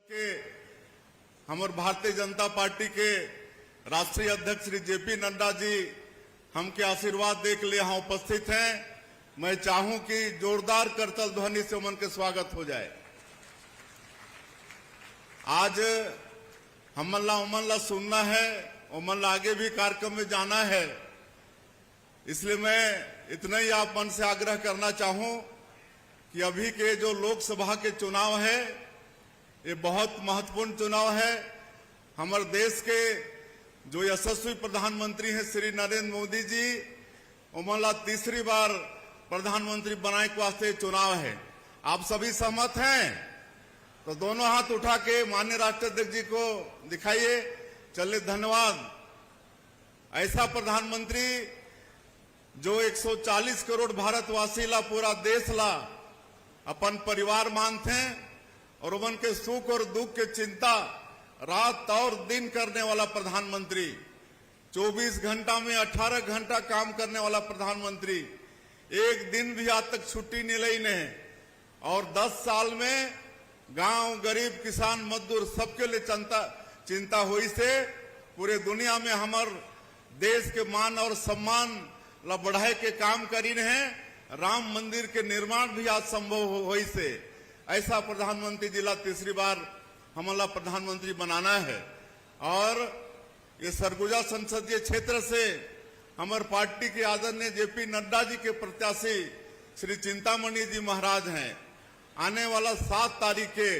के हमारे भारतीय जनता पार्टी के राष्ट्रीय अध्यक्ष श्री जेपी नड्डा जी हमके आशीर्वाद दे के लिए यहाँ उपस्थित हैं। मैं चाहूं कि जोरदार करतल ध्वनि से उमन के स्वागत हो जाए। आज हमला उमन सुनना है, उमन आगे भी कार्यक्रम में जाना है, इसलिए मैं इतना ही आप मन से आग्रह करना चाहूं कि अभी के जो लोकसभा के चुनाव है ये बहुत महत्वपूर्ण चुनाव है। हमारे देश के जो यशस्वी प्रधानमंत्री हैं श्री नरेंद्र मोदी जी, उमला तीसरी बार प्रधानमंत्री बनाने के वास्ते चुनाव है। आप सभी सहमत हैं तो दोनों हाथ उठा के माननीय राष्ट्राध्यक्ष जी को दिखाइए। चलिए, धन्यवाद। ऐसा प्रधानमंत्री जो 140 करोड़ भारतवासी ला, पूरा देश ला अपन परिवार मानते हैं और उमन के सुख और दुख के चिंता रात और दिन करने वाला प्रधानमंत्री, 24 घंटा में 18 घंटा काम करने वाला प्रधानमंत्री, एक दिन भी आज तक छुट्टी नहीं ली ने, और 10 साल में गांव, गरीब, किसान, मजदूर सबके लिए चिंता हुई से पूरे दुनिया में हमारे देश के मान और सम्मान ला बढ़ाए के काम करी हैं। राम मंदिर के निर्माण भी आज संभव हुई से ऐसा प्रधानमंत्री जिला तीसरी बार हमला प्रधानमंत्री बनाना है। और ये सरगुजा संसदीय क्षेत्र से हमारे पार्टी के आदरणीय जेपी नड्डा जी के प्रत्याशी श्री चिंतामणि जी महाराज हैं। आने वाला 7 तारीख के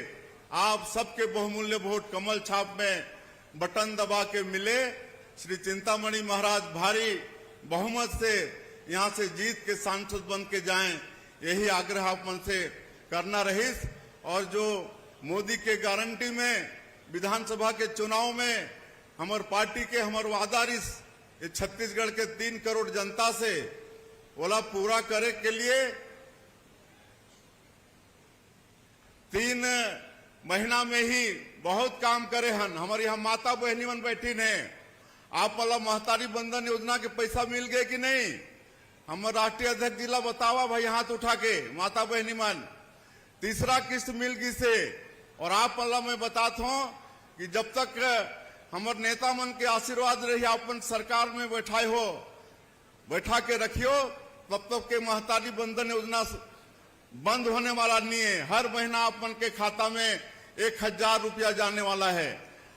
आप सबके बहुमूल्य वोट कमल छाप में बटन दबा के मिले। श्री चिंतामणि महाराज भारी बहुमत से यहाँ से जीत के सांसद बन के जाएं, यही आग्रह आप मन से करना रहीस। और जो मोदी के गारंटी में विधानसभा के चुनाव में हमारे पार्टी के हमारे वादा रिस ये छत्तीसगढ़ के 3 करोड़ जनता से बोला पूरा करे के लिए 3 महीना में ही बहुत काम करे हन। हमारे यहाँ माता बहनी मन बैठी ने, आप वाला महतारी बंधन योजना के पैसा मिल गए कि नहीं? हमारे राष्ट्रीय अध्यक्ष जिला बतावा भाई, हाथ उठा के माता बहनी मन। तीसरा किस्त मिल गई से। और आप वाला मैं बताता हूं कि जब तक हमारे नेता मन के आशीर्वाद रही अपन सरकार में बैठा के रखियो, तब तक के महतारी बंधन योजना बंद होने वाला नहीं है। हर महीना अपन के खाता में 1000 रुपया जाने वाला है।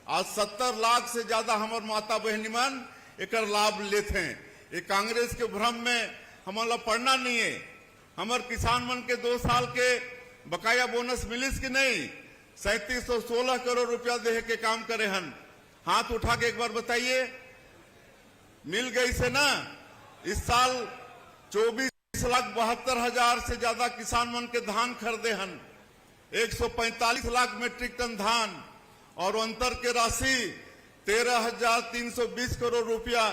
आज 70 लाख से ज्यादा हमारे माता बहनी मन एक लाभ लेते हैं। ये कांग्रेस के भ्रम में हमारा पड़ना नहीं है। हमारे किसान मन के 2 साल के बकाया बोनस मिलिस कि नहीं? 3716 करोड़ रुपया दे के काम करे हन। हाथ उठा के एक बार बताइए, मिल गई से ना? इस साल 24,72,000 से ज्यादा किसान मन के धान खरीदे हन, 145 लाख मीट्रिक टन धान, और अंतर के राशि 13,320 करोड़ रुपया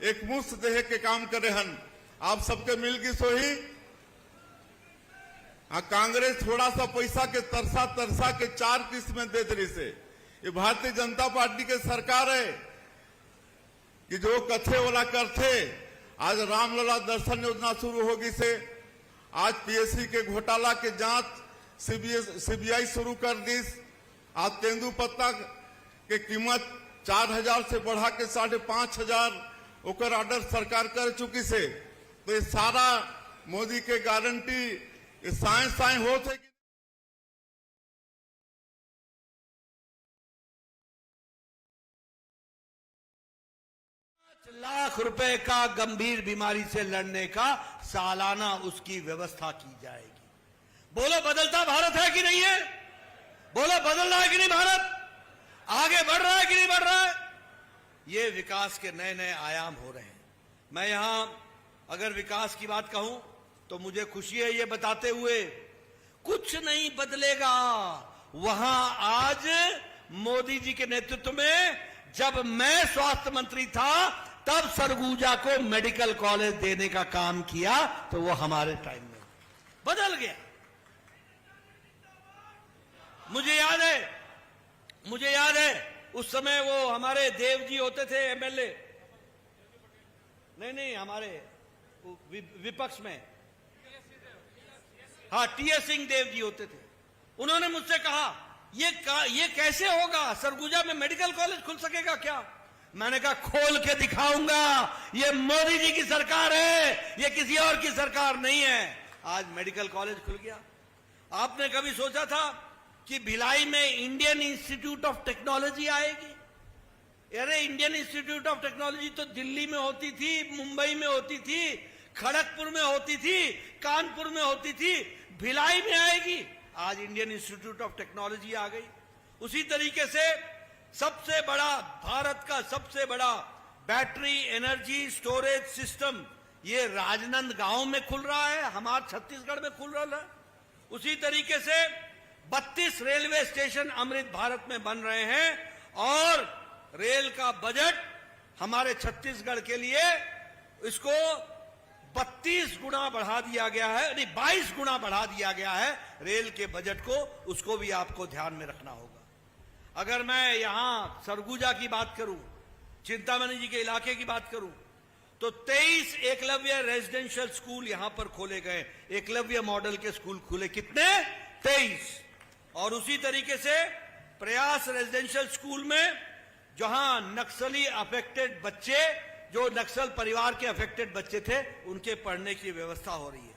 एक मुफ्त देहे के काम करे हन। आप सबके मिल गई सोही। कांग्रेस थोड़ा सा पैसा के तरसा के 4 किस्त में दे रही से। ये भारतीय जनता पार्टी के सरकार है कि जो कथे वाला करथे। आज रामलला दर्शन योजना शुरू होगी से, आज पीएससी के घोटाला के जांच सीबीआई शुरू कर दी। आज तेंदुपत्ता के कीमत 4000 से बढ़ा के 5,500 ओकर ऑर्डर सरकार कर चुकी से। तो ये सारा मोदी के गारंटी साए होते। 5 लाख रुपए का गंभीर बीमारी से लड़ने का सालाना उसकी व्यवस्था की जाएगी। बोलो, बदलता भारत है कि नहीं है? बोलो, बदल रहा है कि नहीं भारत? आगे बढ़ रहा है कि नहीं बढ़ रहा है? ये विकास के नए नए आयाम हो रहे हैं। मैं यहां अगर विकास की बात कहूं तो मुझे खुशी है ये बताते हुए, कुछ नहीं बदलेगा वहां आज मोदी जी के नेतृत्व में जब मैं स्वास्थ्य मंत्री था तब सरगुजा को मेडिकल कॉलेज देने का काम किया, तो वो हमारे टाइम में बदल गया। मुझे याद है उस समय वो हमारे देव जी होते थे एमएलए, नहीं हमारे विपक्ष में, हाँ टीएस सिंह देव जी होते थे। उन्होंने मुझसे कहा ये कैसे होगा? सरगुजा में मेडिकल कॉलेज खुल सकेगा क्या? मैंने कहा खोल के दिखाऊंगा। ये मोदी जी की सरकार है, ये किसी और की सरकार नहीं है। आज मेडिकल कॉलेज खुल गया। आपने कभी सोचा था कि भिलाई में इंडियन इंस्टीट्यूट ऑफ टेक्नोलॉजी आएगी? अरे इंडियन इंस्टीट्यूट ऑफ टेक्नोलॉजी तो दिल्ली में होती थी, मुंबई में होती थी, खड़गपुर में होती थी, कानपुर में होती थी, भिलाई में आएगी। आज इंडियन इंस्टीट्यूट ऑफ टेक्नोलॉजी आ गई। उसी तरीके से सबसे बड़ा, भारत का सबसे बड़ा बैटरी एनर्जी स्टोरेज सिस्टम ये राजनांदगांव में खुल रहा है, हमारे छत्तीसगढ़ में खुल रहा है। उसी तरीके से 32 रेलवे स्टेशन अमृत भारत में बन रहे हैं और रेल का बजट हमारे छत्तीसगढ़ के लिए इसको 32 गुना बढ़ा दिया गया है, नहीं 22 गुना बढ़ा दिया गया है रेल के बजट को। उसको भी आपको ध्यान में रखना होगा। अगर मैं यहां सरगुजा की बात करूं, चिंतामणि जी के इलाके की बात करूं, तो 23 एकलव्य रेजिडेंशियल स्कूल यहां पर खोले गए। एकलव्य मॉडल के स्कूल खुले, कितने? 23। और उसी तरीके से प्रयास रेजिडेंशियल स्कूल में जहां नक्सली अफेक्टेड बच्चे, जो नक्सल परिवार के अफेक्टेड बच्चे थे, उनके पढ़ने की व्यवस्था हो रही है।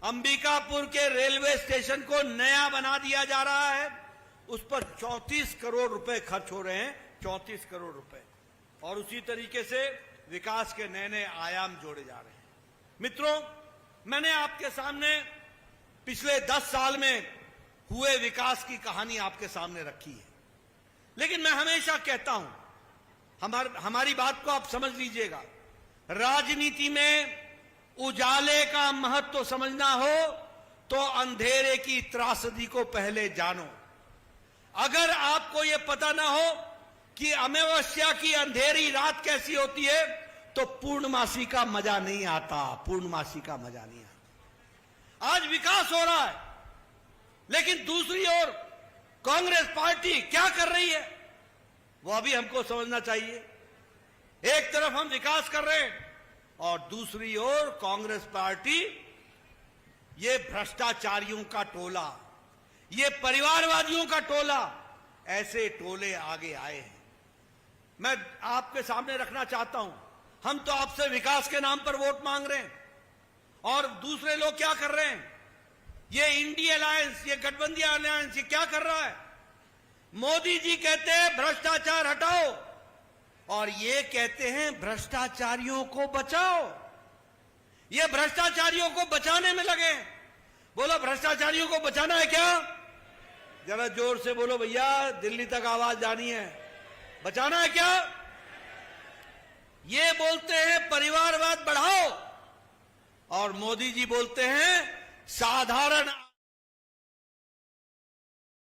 अंबिकापुर के रेलवे स्टेशन को नया बना दिया जा रहा है, उस पर 34 करोड़ रुपए खर्च हो रहे हैं, 34 करोड़ रुपए। और उसी तरीके से विकास के नए नए आयाम जोड़े जा रहे हैं। मित्रों, मैंने आपके सामने पिछले 10 साल में हुए विकास की कहानी आपके सामने रखी है, लेकिन मैं हमेशा कहता हूं, हमारी बात को आप समझ लीजिएगा, राजनीति में उजाले का महत्व समझना हो तो अंधेरे की त्रासदी को पहले जानो। अगर आपको यह पता ना हो कि अमावस्या की अंधेरी रात कैसी होती है, तो पूर्णमासी का मजा नहीं आता, पूर्णमासी का मजा नहीं आता। आज विकास हो रहा है, लेकिन दूसरी ओर कांग्रेस पार्टी क्या कर रही है वो अभी हमको समझना चाहिए। एक तरफ हम विकास कर रहे हैं और दूसरी ओर कांग्रेस पार्टी, ये भ्रष्टाचारियों का टोला, ये परिवारवादियों का टोला, ऐसे टोले आगे आए हैं। मैं आपके सामने रखना चाहता हूं, हम तो आपसे विकास के नाम पर वोट मांग रहे हैं और दूसरे लोग क्या कर रहे हैं? ये इंडिया अलायंस, ये गठबंधन अलायंस, ये क्या कर रहा है? मोदी जी कहते हैं भ्रष्टाचार हटाओ और ये कहते हैं भ्रष्टाचारियों को बचाओ। ये भ्रष्टाचारियों को बचाने में लगे। बोलो, भ्रष्टाचारियों को बचाना है क्या? जरा जोर से बोलो भैया, दिल्ली तक आवाज जानी है। बचाना है क्या? ये बोलते हैं परिवारवाद बढ़ाओ और मोदी जी बोलते हैं साधारण